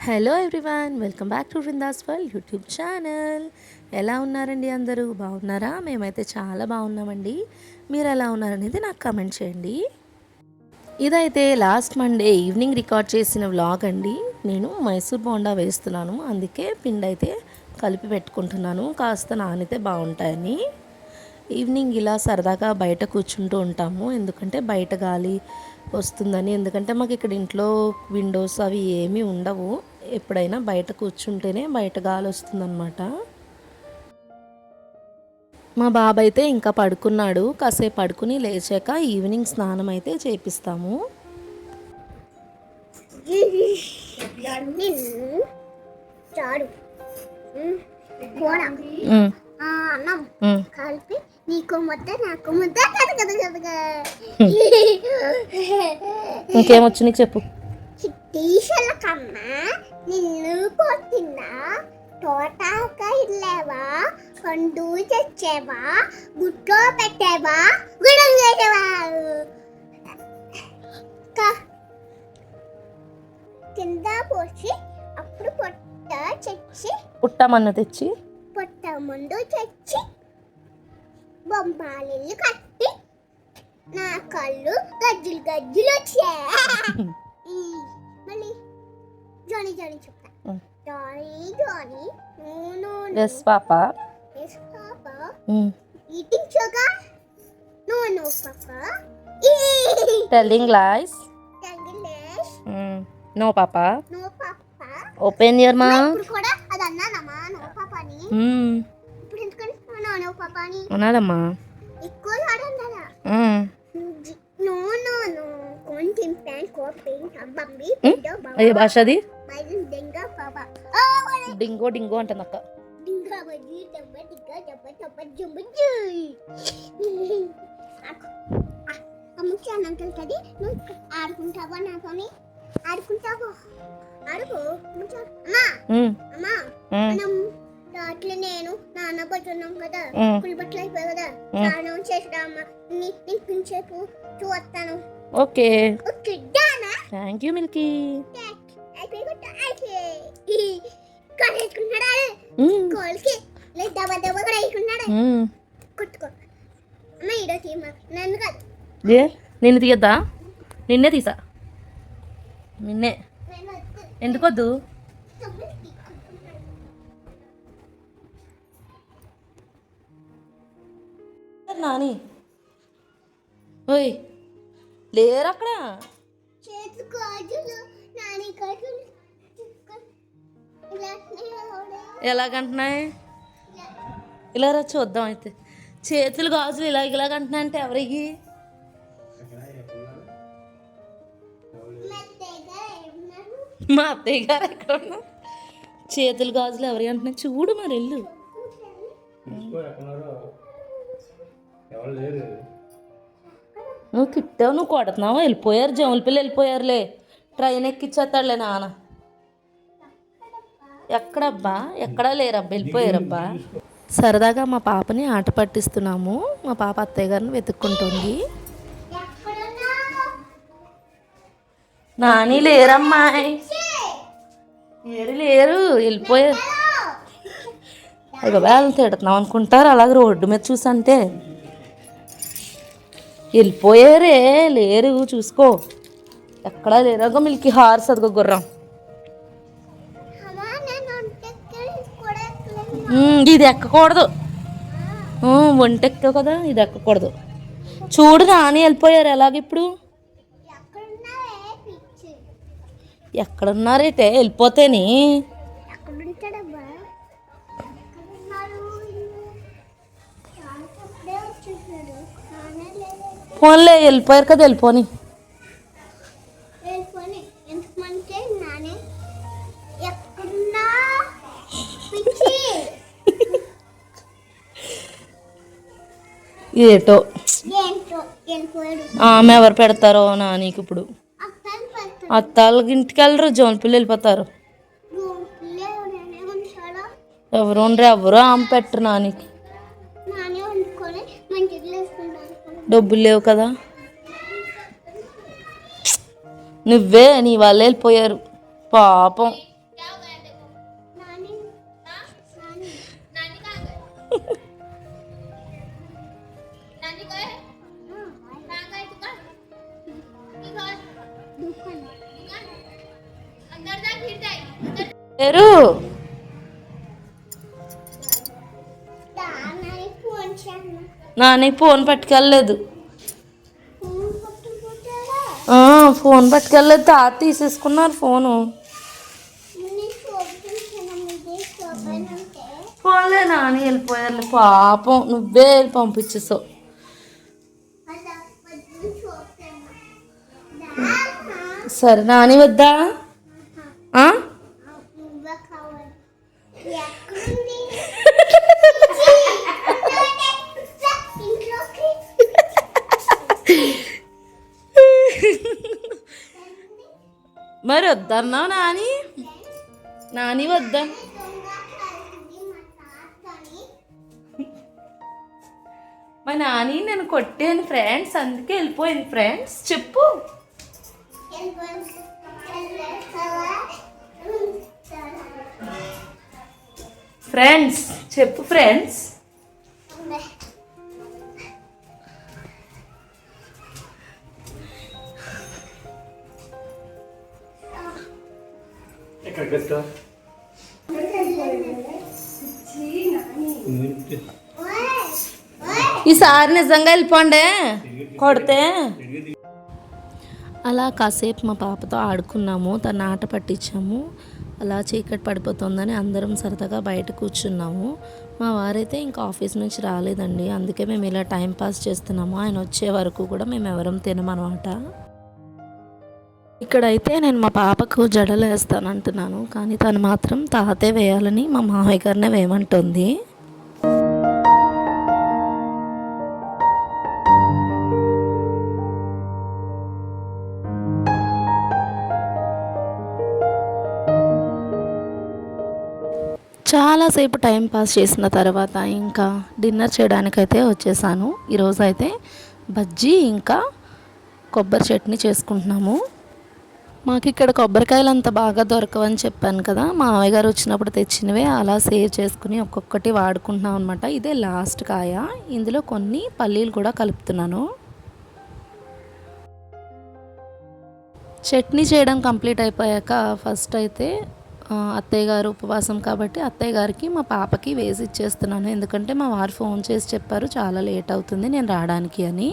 Hello everyone, welcome back to Vrinda's world YouTube channel. ఎలా ఉన్నారండి? అందరూ బాగున్నారా? మేమైతే చాలా బాగున్నామండి. మీరు ఎలా ఉన్నారనేది నాకు కమెంట్ చేయండి. ఇదైతే లాస్ట్ మండే ఈవినింగ్ రికార్డ్ చేసిన వ్లాగ్ అండి. నేను మైసూర్ బోండా వేస్తున్నాను, అందుకే పిండి అయితే కలిపి పెట్టుకుంటున్నాను, కాస్త నానితే బాగుంటాయని. ఈవినింగ్ ఇలా సరదాగా బయట కూర్చుంటూ ఉంటాము, ఎందుకంటే బయట గాలి వస్తుందని. ఎందుకంటే మాకు ఇక్కడ ఇంట్లో విండోస్ అవి ఏమీ ఉండవు, ఎప్పుడైనా బయట కూర్చుంటేనే బయట గాలి వస్తుందన్నమాట. మా బాబు అయితే ఇంకా పడుకున్నాడు, కాసేపు పడుకుని లేచాక ఈవినింగ్ స్నానం అయితే చేపిస్తాము. కలిపి నీకు ముద్ద నాకు ముద్ద ఇంకేమొచ్చు నీకు చెప్పు. టీషర్ల కన్నా నిన్ను కొట్టినా తోటాక ఇల్లేవా, పండు తెచ్చేవా, గుట్లో పెట్టేవా, గుడం చేసేవా, కింద పోసి అప్పుడు పుట్టమన్ను తెచ్చి పొట్ట ముందు తెచ్చి బొమ్మాలిల్లు కట్టి నా కళ్ళు గజ్జులు గజ్జులు వచ్చాయి. మళ్ళీ జానీ జానీ చెప్తా. Johnny Johnny yes papa, eating sugar, no papa, telling lies, no papa, no papa, open your mouth. ఇప్పుడు కూడా అది అన్నానమ్మా నో పాపాని. ఇప్పుడు ఎందుకని నో పాపాని అన్నాడమ్మా, ఎక్కువ ఆడన్నారా? నో నో నో కొంచెం ప్యాంట్ కోపేం బంబి ఏ భాష అది? డింగా పాపా డింగో డింగో అంటుంది అక్క. డింగా బజ్జి దబ్బ డింగా దబ్బ దబ్బ జంబజ్జి అమ్ముకి అన్నంకల్ కది. నువ్వు ఆడుకుంటావా నాతోని? ఆడుకుంటావా? ఆడుకో అమ్మా అమ్మా. మనం రాత్రి నేను నాన్న పట్టున్నాం కదా, పులి బట్టలు అయిపోయాయి కదా, స్నానం చేసిరామ్మా, నీకు కొంచెంసేపు చూస్తాను. ఓకే ఓకే డానా. Thank you Milky. కడేసుకున్నాడా కోల్కి లేదు, దెబ్బ దెబ్బ కూడా వేసుకున్నాడా? కొట్టుకో అమ్మ. ఈడో తీమ నన్ను కాదు. నిన్ను తీయద్దా? నిన్నే తీసా, నిన్నే. ఎందుకొద్దు? నాని ఓయ్ లేరు అక్కడ. చేతి గాజులు నాని గాజులు ఎలాగంటున్నాయి? ఇలా రా చూద్దాం అయితే. చేతులు గాజులు ఇలాగంటున్నాయి అంటే ఎవరికి? మా అత్తయ్య గారు ఎక్కడ ఉన్నా? చేతులు గాజులు ఎవరి అంటున్నాయి చూడు, మరి వెళ్ళు. నువ్వు తిట్టావు, నువ్వు కొడుతున్నావు. వెళ్ళిపోయారు, జముల పిల్లలు వెళ్ళిపోయారులే. ట్రైన్ ఎక్కిచ్చేస్తాడులే నాన్న. ఎక్కడబ్బా? ఎక్కడా లేరబ్బా, వెళ్ళిపోయారబ్బా. సరదాగా మా పాపని ఆట పట్టిస్తున్నాము. మా పాప అత్తయ్య గారిని వెతుక్కుంటుంది. నాని లేరమ్మాయి, లేరు వెళ్ళిపోయారు. అయ్యో వాళ్ళని తిడుతున్నాం అనుకుంటారు, అలాగే రోడ్డు మీద చూసంటే. వెళ్ళిపోయారే, లేరు చూసుకో, ఎక్కడా లేరు. అగో మిల్కీ హార్స్, అదిగో గుర్రం. ఇది ఎక్కకూడదు, ఒంటెక్కావు కదా, ఇది ఎక్కకూడదు. చూడు నాని వెళ్ళిపోయారు. ఎలాగిప్పుడు? ఎక్కడున్నారేటే వెళ్ళిపోతేని? ఫోన్లే వెళ్ళిపోయారు కదా, వెళ్ళిపోని. ఏటో ఆమె ఎవరు పెడతారో నానికి ఇప్పుడు. అత్తాళ్ళకి ఇంటికి వెళ్ళరు, జోన్పిల్లి వెళ్ళిపోతారు. ఎవరు ఉండరు, ఎవరు ఆమె పెట్టరు నానికి. డబ్బులు లేవు కదా. నువ్వే నీ వాళ్ళు వెళ్ళిపోయారు పాపం. పేరు ఫోన్ చేయను. నాని ఫోన్ పట్టుకెళ్ళలేదు. ఫోన్ పట్టుకుంటారా? ఫోన్ పట్టుకెళ్ళలేదు, తాత తీసేసుకున్నారు ఫోను. నేను షాప్ చూసాను, మీదే షాప్ అని ఉంటే ఫోన్లే నాని వెళ్ళిపోయారు పాపం, నువ్వే వెళ్ళి పంపించేసావు. అలా షాప్ సరే నాని వద్దా? నువ్వే కావాలి. ఎక్కడుంది ఇంట్లోకి? మరి వద్దన్నావు నాని? నాని వద్దా? మా నాని నేను కొట్టాను ఫ్రెండ్స్, అందుకే వెళ్ళిపోయింది ఫ్రెండ్స్. చెప్పు ఫ్రెండ్స్, చెప్పు ఫ్రెండ్స్. ఈసారి నిజంగా వెళ్ళిపోండే కొడితే. అలా కాసేపు మా పాపతో ఆడుకున్నాము, తన ఆట పట్టించాము. అలా చీకటి పడిపోతుందని అందరం సరదాగా బయట కూర్చున్నాము. మా వారైతే ఇంకా ఆఫీస్ నుంచి రాలేదండి, అందుకే మేము ఇలా టైం పాస్ చేస్తున్నాము. ఆయన వచ్చే వరకు కూడా మేము ఎవరం తినమనమాట. ఇక్కడైతే నేను మా పాపకు జడలు వేస్తానంటున్నాను, కానీ తను మాత్రం తాతే వేయాలని మా మామయ్య గారినే వేయమంటుంది. చాలాసేపు టైం పాస్ చేసిన తర్వాత ఇంకా డిన్నర్ చేయడానికైతే వచ్చేసాను. ఈరోజు అయితే బజ్జీ ఇంకా కొబ్బరి చట్నీ చేసుకుంటున్నాము. మాకు ఇక్కడ కొబ్బరికాయలు అంత బాగా దొరకవని చెప్పాను కదా, మా మామయ్య గారు వచ్చినప్పుడు తెచ్చినవే అలా సేవ్ చేసుకుని ఒక్కొక్కటి వాడుకుంటున్నాం అనమాట. ఇదే లాస్ట్ కాయ, ఇందులో కొన్ని పల్లీలు కూడా కలుపుతున్నాను. చట్నీ చేయడం కంప్లీట్ అయిపోయాక ఫస్ట్ అయితే అత్తయ్య గారు ఉపవాసం కాబట్టి అత్తయ్య గారికి మా పాపకి వేసి ఇచ్చేస్తున్నాను. ఎందుకంటే మా వారు ఫోన్ చేసి చెప్పారు చాలా లేట్ అవుతుంది నేను రావడానికి అని.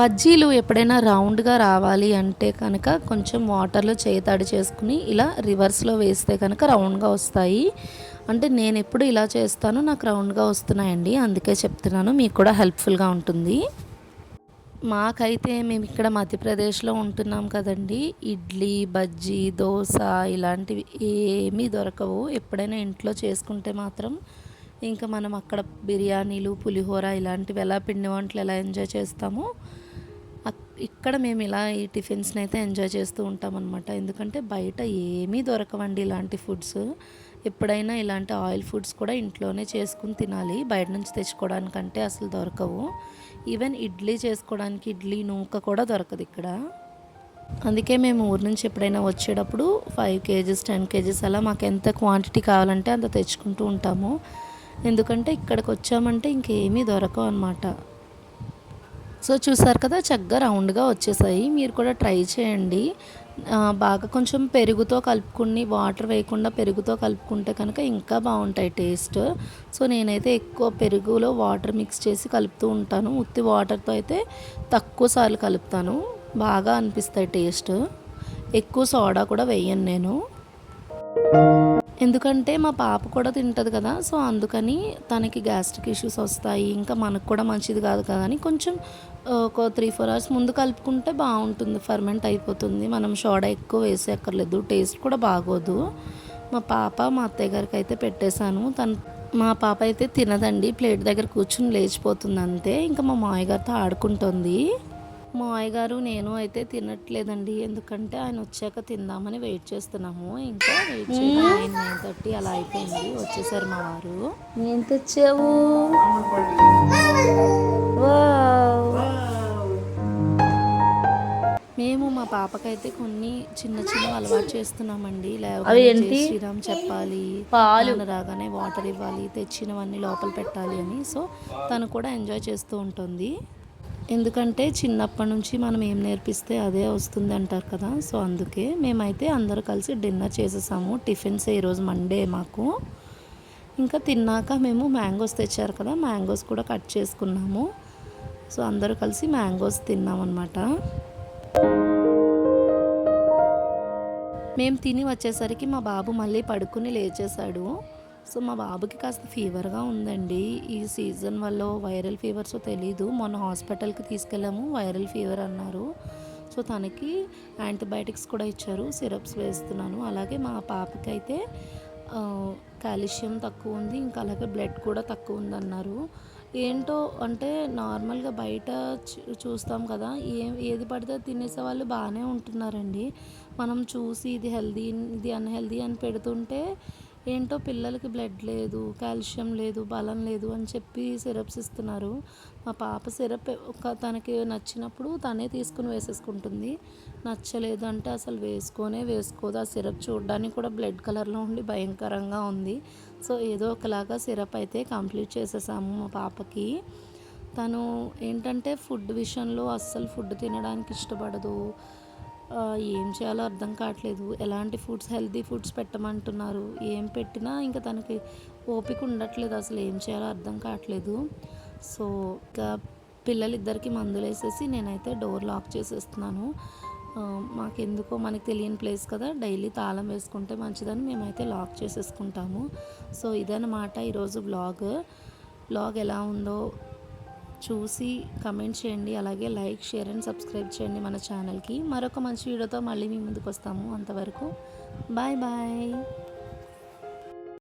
బజ్జీలు ఎప్పుడైనా రౌండ్గా రావాలి అంటే కనుక కొంచెం వాటర్లో చేయి తడి చేసుకుని ఇలా రివర్స్లో వేస్తే కనుక రౌండ్గా వస్తాయి. అంటే నేను ఎప్పుడు ఇలా చేస్తాను, నాకు రౌండ్గా వస్తున్నాయండి, అందుకే చెప్తున్నాను, మీకు కూడా హెల్ప్ఫుల్గా ఉంటుంది. మాకైతే మేము ఇక్కడ మధ్యప్రదేశ్లో ఉంటున్నాం కదండి, ఇడ్లీ బజ్జీ దోశ ఇలాంటివి ఏమీ దొరకవు. ఎప్పుడైనా ఇంట్లో చేసుకుంటే మాత్రం ఇంకా మనం అక్కడ బిర్యానీలు పులిహోర ఇలాంటివి ఎలా పిండి వంటలు ఎలా ఎంజాయ్ చేస్తామో ఇక్కడ మేము ఇలా ఈ టిఫిన్స్ని అయితే ఎంజాయ్ చేస్తూ ఉంటాం అనమాట. ఎందుకంటే బయట ఏమీ దొరకవండి ఇలాంటి ఫుడ్స్. ఎప్పుడైనా ఇలాంటి ఆయిల్ ఫుడ్స్ కూడా ఇంట్లోనే చేసుకుని తినాలి, బయట నుంచి తెచ్చుకోవడానికంటే అసలు దొరకవు. ఈవెన్ ఇడ్లీ చేసుకోవడానికి ఇడ్లీ నూక కూడా దొరకదు ఇక్కడ. అందుకే మేము ఊరు నుంచి ఎప్పుడైనా వచ్చేటప్పుడు 5 kgs 10 kgs అలా మాకు ఎంత క్వాంటిటీ కావాలంటే అంత తెచ్చుకుంటూ ఉంటాము. ఎందుకంటే ఇక్కడికి వచ్చామంటే ఇంకేమీ దొరకవు అనమాట. సో చూసారు కదా, చక్కగా రౌండ్గా వచ్చేసాయి. మీరు కూడా ట్రై చేయండి. బాగా కొంచెం పెరుగుతో కలుపుకుని వాటర్ వేయకుండా పెరుగుతో కలుపుకుంటే కనుక ఇంకా బాగుంటాయి టేస్ట్. సో నేనైతే ఎక్కువ పెరుగులో వాటర్ మిక్స్ చేసి కలుపుతూ ఉంటాను. ఉత్తి వాటర్తో అయితే తక్కువ సార్లు కలుపుతాను, బాగా అనిపిస్తాయి టేస్ట్. ఎక్కువ సోడా కూడా వేయను నేను, ఎందుకంటే మా పాప కూడా తింటుంది కదా, సో అందుకని తనకి గ్యాస్ట్రిక్ ఇష్యూస్ వస్తాయి, ఇంకా మనకు కూడా మంచిది కాదు కదా అని కొంచెం ఒక 3-4 hours ముందు కలుపుకుంటే బాగుంటుంది, ఫర్మెంట్ అయిపోతుంది. మనం సోడా ఎక్కువ వేసేయక్కర్లేదు, టేస్ట్ కూడా బాగోదు. మా పాప మా అత్తయ్య గారికి అయితే పెట్టేశాను. మా పాప అయితే తినదండి, ప్లేట్ దగ్గర కూర్చుని లేచిపోతుంది అంతే. ఇంకా మా మామయ్య గారితో ఆడుకుంటుంది. మా మామయ్య గారు నేను అయితే తినట్లేదండి, ఎందుకంటే ఆయన వచ్చాక తిందామని వెయిట్ చేస్తున్నాము. ఇంకా వెయిట్ చేయాలి, 9:30 అలా అయిపోయింది, వచ్చేసారు మా వారు. ఏం తెచ్చావు? మేము మా పాపకైతే కొన్ని చిన్న చిన్న అలవాటు చేస్తున్నామండి. లేకపోతే శ్రీరామ్ చెప్పాలి, పాలు రాగానే వాటర్ ఇవ్వాలి, తెచ్చినవన్నీ లోపల పెట్టాలి అని. సో తను కూడా ఎంజాయ్ చేస్తూ ఉంటుంది. ఎందుకంటే చిన్నప్పటి నుంచి మనం ఏం నేర్పిస్తే అదే వస్తుంది అంటారు కదా. సో అందుకే మేమైతే అందరూ కలిసి డిన్నర్ చేసేసాము. టిఫిన్స్ ఈరోజు మండే మాకు. ఇంకా తిన్నాక మేము మ్యాంగోస్ తెచ్చారు కదా, మ్యాంగోస్ కూడా కట్ చేసుకున్నాము. సో అందరూ కలిసి మ్యాంగోస్ తిన్నామన్నమాట. మేము తిని వచ్చేసరికి మా బాబు మళ్ళీ పడుకుని లేచేశాడు. సో మా బాబుకి కాస్త ఫీవర్గా ఉందండి. ఈ సీజన్ వల్ల వైరల్ ఫీవర్స్ తెలీదు. మొన్న హాస్పిటల్కి తీసుకెళ్ళాము, వైరల్ ఫీవర్ అన్నారు. సో తనకి యాంటీబయాటిక్స్ కూడా ఇచ్చారు, సిరప్స్ వేస్తున్నాను. అలాగే మా పాపకి అయితే కాల్షియం తక్కువ ఉంది, ఇంకా అలాగే బ్లడ్ కూడా తక్కువ ఉందన్నారు. ఏంటో అంటే నార్మల్గా బయట చూస్తాం కదా, ఏది పడితే తినేసే వాళ్ళు బాగానే ఉంటున్నారండి. మనం చూసి ఇది హెల్దీ ఇది అన్హెల్దీ అని పెడుతుంటే ఏంటో పిల్లలకి బ్లడ్ లేదు, కాల్షియం లేదు, బలం లేదు అని చెప్పి సిరప్స్ ఇస్తున్నారు. మా పాప సిరప్ తనకి నచ్చినప్పుడు తనే తీసుకుని వేసేసుకుంటుంది, నచ్చలేదు అంటే అసలు వేసుకోదు. ఆ సిరప్ చూడడానికి కూడా బ్లడ్ కలర్లో ఉండి భయంకరంగా ఉంది. సో ఏదో ఒకలాగా సిరప్ అయితే కంప్లీట్ చేసేసాము మా పాపకి. తను ఏంటంటే ఫుడ్ విషయంలో అస్సలు ఫుడ్ తినడానికి ఇష్టపడదు. ఏం చేయాలో అర్థం కావట్లేదు. ఎలాంటి ఫుడ్స్, హెల్తీ ఫుడ్స్ పెట్టమంటున్నారు, ఏం పెట్టినా ఇంకా తనకి ఓపిక ఉండట్లేదు. అసలు ఏం చేయాలో అర్థం కావట్లేదు. సో ఇంకా పిల్లలిద్దరికి మందులు వేసేసి నేనైతే డోర్ లాక్ చేసేస్తున్నాను. మాకెందుకో మనకి తెలియని ప్లేస్ కదా, డైలీ తాళం వేసుకుంటే మంచిదని మేమైతే లాక్ చేసేసుకుంటాము. సో ఇదన్నమాట ఈరోజు బ్లాగ్ ఎలా ఉందో చూసి కమెంట్ చేయండి. అలాగే లైక్, షేర్ అండ్ సబ్స్క్రైబ్ చేయండి మన ఛానల్కి. మరొక మంచి వీడియోతో మళ్ళీ మీ ముందుకు వస్తాము. అంతవరకు బాయ్ బాయ్.